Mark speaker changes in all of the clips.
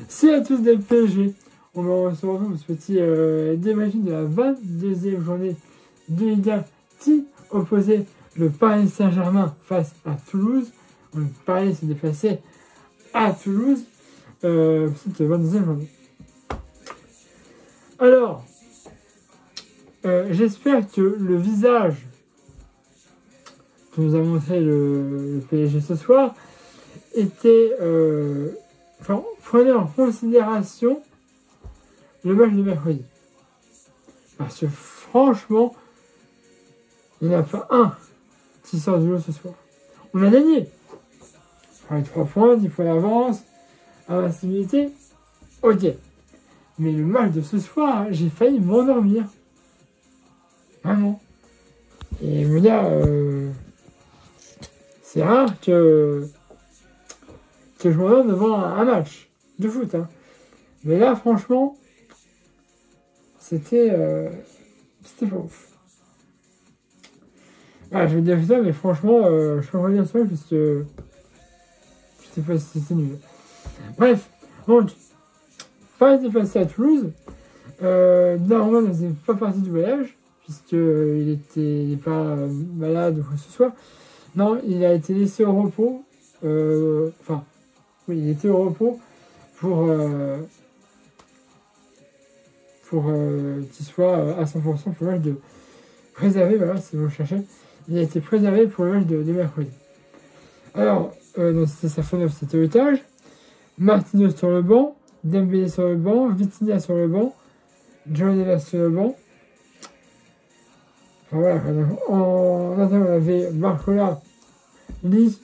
Speaker 1: C'est à tous des PSG. On va se retrouver pour ce petit débriefing de la 22e journée de Ligue 1 qui opposait le Paris Saint-Germain face à Toulouse. Le Paris s'est déplacé à Toulouse pour cette 22e journée. Alors, j'espère que le visage que nous a montré le PSG ce soir était... prenez en considération le match de mercredi. Parce que franchement, il n'y en a pas un qui sort du lot ce soir. On a gagné. Les 3 points, 10 points d'avance, invincibilité, ok. Mais le match de ce soir, j'ai failli m'endormir. Vraiment. Et me dire, c'est rare que je m'endorme devant un match de foot. Hein. Mais là, franchement, c'était pas ouf. Ah, je vais dire ça, mais franchement, je peux pas dire ça parce que je sais pas si c'était nul. Bref, donc, Paris est passé à Toulouse. Normalement, il ne faisait pas partie du voyage, puisqu'il n'est pas malade ou quoi que ce soit. Non, il a été laissé au repos. Oui, il était au repos pour qu'il soit à 100% pour le match de préservé. Voilà, si vous le cherchez. Il a été préservé pour le match de mercredi. Alors, c'était sa fin, c'était otage. Martinez sur le banc, Dembélé sur le banc, Vitinha sur le banc, Johnny sur le banc. Enfin voilà, en attendant, on avait Barcola, Lee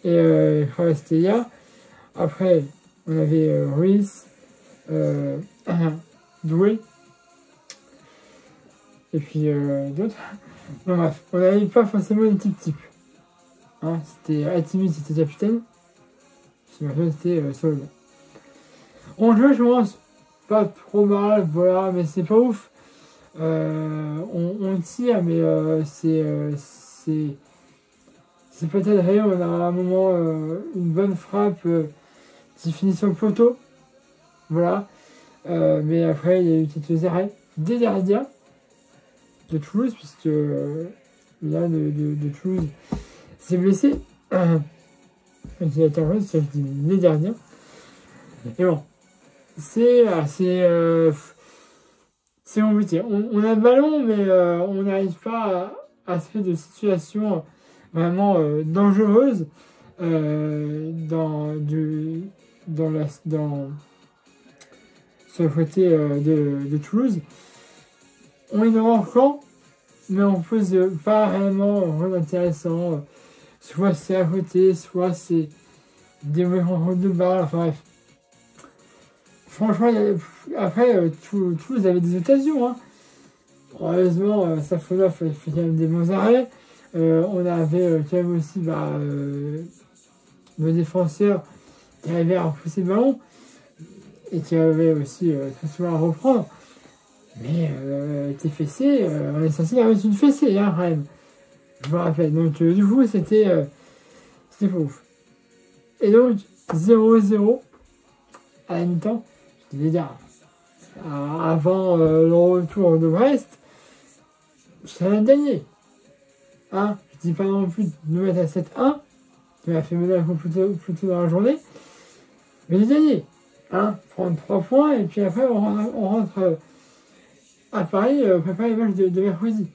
Speaker 1: et Kvaratskhelia. Après, on avait Ruiz, Doué, et puis d'autres. Bon, bref, on n'avait pas forcément une type. Hein, c'était Hatimi, c'était capitaine. C'était sur le banc. On jouait, je pense, pas trop mal, voilà, mais c'est pas ouf. On tire, mais c'est peut-être rien. On a à un moment une bonne frappe qui finit sur le poteau. Voilà. Mais après, il y a eu quelques arrêts des gardiens de Toulouse, puisque là, de Toulouse s'est blessé. Il a été en je dis les gardiens. Et bon, c'est compliqué. On a le ballon, mais on n'arrive pas à se faire de situations vraiment dangereuses sur le côté de Toulouse. On est dans leur camp, mais on ne pose pas réellement rien d'intéressant. Soit c'est à côté, soit c'est des rencontres de balles, enfin bref. Franchement, après, Toulouse avait des occasions. Hein. Heureusement, Safonov fait quand même des bons arrêts. On avait quand même aussi le défenseur qui arrivait à repousser le ballon et qui avait aussi très souvent à reprendre. Mais tes fessées, on est censé avoir une fessée, hein, quand même. Je me rappelle. Donc, du coup, c'était pas ouf. Et donc, 0-0 à la mi-temps. Je devais dire, avant le retour de Brest, ça va gagner. Hein, je dis pas non plus de nous mettre à 7-1, qui m'a fait mener un peu plus tôt dans la journée, mais de gagner. Hein, prendre 3 points, et puis après, on rentre à Paris, préparer le match de mercredi.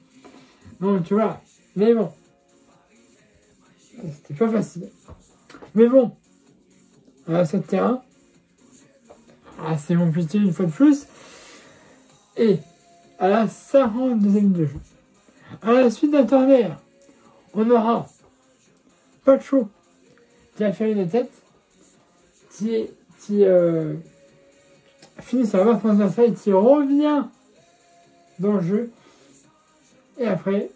Speaker 1: Donc, tu vois, mais bon, c'était pas facile. Mais bon, à ce terrain, assez compliqué une fois de plus. Et à la 52e minute de jeu, à la suite d'un corner, on aura Pacho qui a fait une tête, qui finit sur la barre transversale, qui revient dans le jeu. Et après,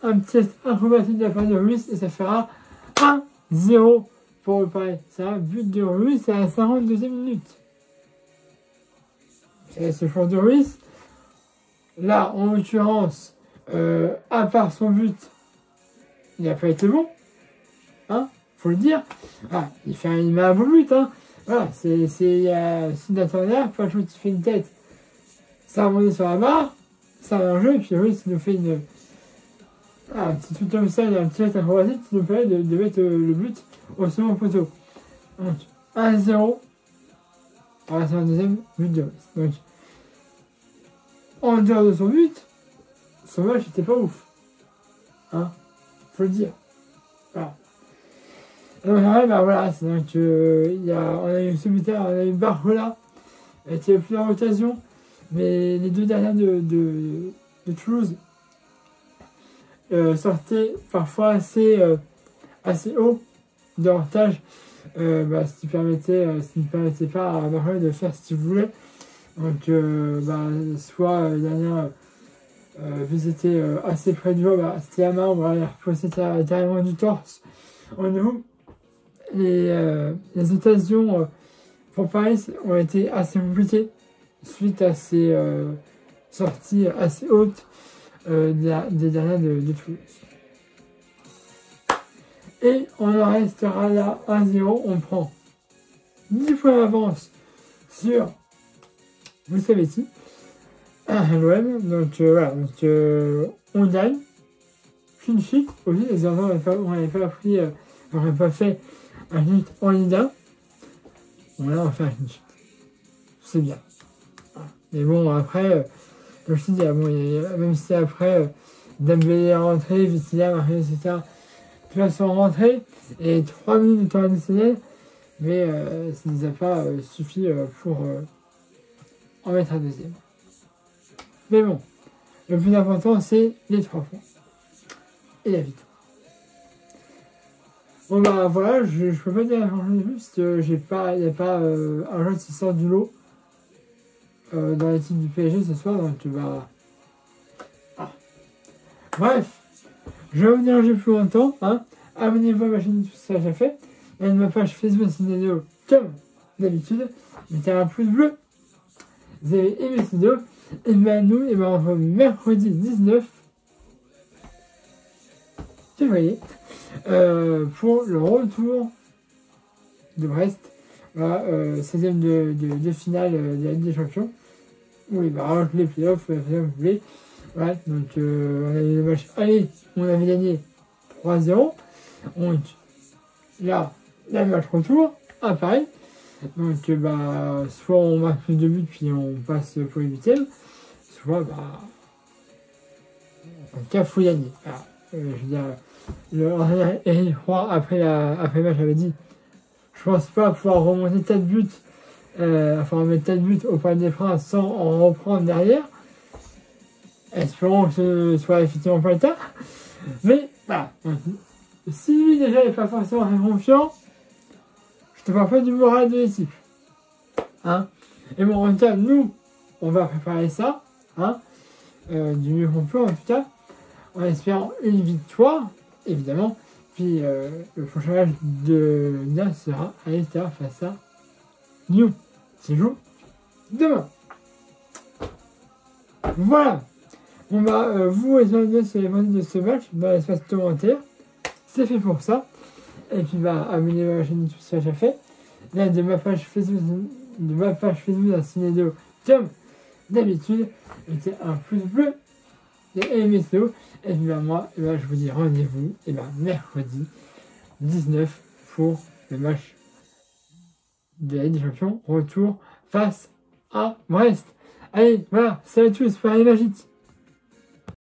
Speaker 1: un petit acrobatique de la part de Ruiz, et ça fera 1-0 pour le Paris. C'est un but de Ruiz à la 52e minute. Et ce joueur de Ruiz, là, en l'occurrence, à part son but, il n'a pas été bon. Hein, faut le dire. Ah, il met un beau but, hein. Voilà, c'est si Nathan Pachot qui fait une tête, ça remonte sur la barre, ça a un jeu, et puis oui, ça nous fait un petit truc comme ça, un petit acrobatique qui nous permet de mettre le but au second poteau. Donc, 1-0. Alors, c'est un deuxième but de Brest. Donc, en dehors de son but, son match était pas ouf. Hein, faut le dire. Voilà. Donc, voilà, c'est donc, on a eu ce buteur, on a eu Barcola, qui a eu plusieurs occasions, mais les deux dernières de Toulouse sortaient parfois assez haut de hors-tage, ce qui ne permettait pas à Barcola de faire ce qu'il voulait. Donc, soit dernière, vu que c'était assez près du haut, c'était la main, on va reposer carrément du torse. En nous, les occasions pour Paris ont été assez compliquées suite à ces sorties assez hautes des dernières de Toulouse. Et on en restera là 1-0, on prend 10 points d'avance sur, vous savez qui, l'OM, donc voilà, on gagne, clean sheet, aussi, les enfants on n'avait pas pris, on n'avait pas fait un hit en Ligue 1, bon là on fait un clean sheet, c'est bien. Mais bon, après, comme je te dis, même si après, Dembélé est rentré, Vitinha, Mario, etc., tout là sont rentrés, et 3 minutes de temps additionnel, mais ça ne nous a pas suffi pour en mettre un deuxième. Mais bon, le plus important, c'est les 3 points. Et la victoire. Bon voilà, je peux pas dire grand-chose de plus, parce que il n'y a pas un jeu qui sort du lot dans l'équipe du PSG ce soir, donc Bref, je vais vous dire plus longtemps, hein. Abonnez-vous à ma chaîne, tout ça j'ai fait. Et à ma page Facebook Cinéo, comme d'habitude. Mettez un pouce bleu. Vous avez aimé cette vidéo. Et nous, on se retrouve mercredi 19 février pour le retour de Brest. Voilà, 16e de finale de la Ligue des Champions. Oui, les playoffs, vous voulez. Voilà, donc on a eu le match aller, on avait gagné 3-0. Donc là, le match retour à Paris. Donc soit on marque plus de buts puis on passe pour les 8e, soit en tout cas faut gagner. Voilà. Je veux dire, le Eric Roy après le match avait dit, je pense pas pouvoir remonter 4 buts, mettre 4 buts au Parc des Princes sans en reprendre derrière. Espérons que ce soit effectivement pas le cas. Mais voilà. Si lui déjà n'est pas forcément très confiant, je te parle pas du moral de l'équipe. Hein. Et bon, en tout cas, nous, on va préparer ça. Hein, du mieux qu'on peut en tout cas. En espérant une victoire, évidemment. Puis le prochain match de Nia sera à l'extérieur face à Lyon, qui joue demain. Voilà. Vous rejoignez sur les vendus de ce match dans l'espace commentaire. C'est fait pour ça. Et puis abonnez-vous à ma chaîne YouTube si ça déjà fait. Là de ma page Facebook à Cinédo comme d'habitude. Mettez un pouce bleu et aimez cette vidéo. Et puis moi, je vous dis rendez-vous mercredi 19 pour le match de la Ligue des Champions. Retour face à Brest. Allez, voilà, salut à tous, soirée magique.